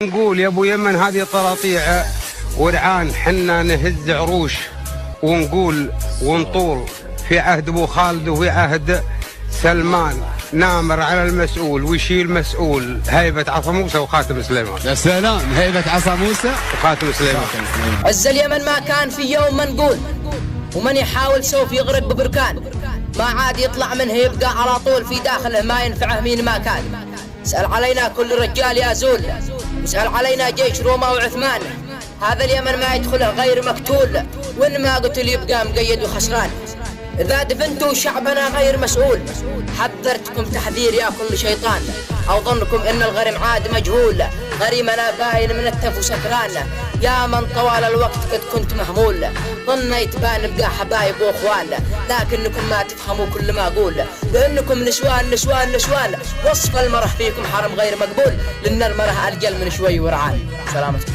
نقول يا ابو يمن هذه طراطيع ورعان، حنا نهز عروش ونقول ونطول في عهد ابو خالد وفي عهد سلمان، نامر على المسؤول ويشيل مسؤول. هيبة عصا موسى وخاتم سليمان. يا سلام، هيبة عصا موسى وخاتم سليمان. عز اليمن ما كان في يوم منقول، ومن يحاول سوف يغرق ببركان، ما عاد يطلع منه يبقى على طول في داخله، ما ينفعه مين ما كان. اسأل علينا كل رجال يا زول، واسأل علينا جيش روما وعثمان، هذا اليمن ما يدخله غير مقتول، وإن ما قتل يبقى مقيد وخسران. إذا دفنتوا شعبنا غير مسؤول، حذرتكم تحذير يا كل شيطان، أو ظنكم إن الغريم عاد مجهول، غريمنا باين من التف وسكران، يا من طوال الوقت قد كنت مهمول، ظنيت بان بقى حبايب واخوان، لكنكم ما تفهموا كل ما أقول، لأنكم نسوان نسوان نسوان، وصف المرح فيكم حرم غير مقبول، لأن المرح أرجل من شوي ورعان. سلامتكم.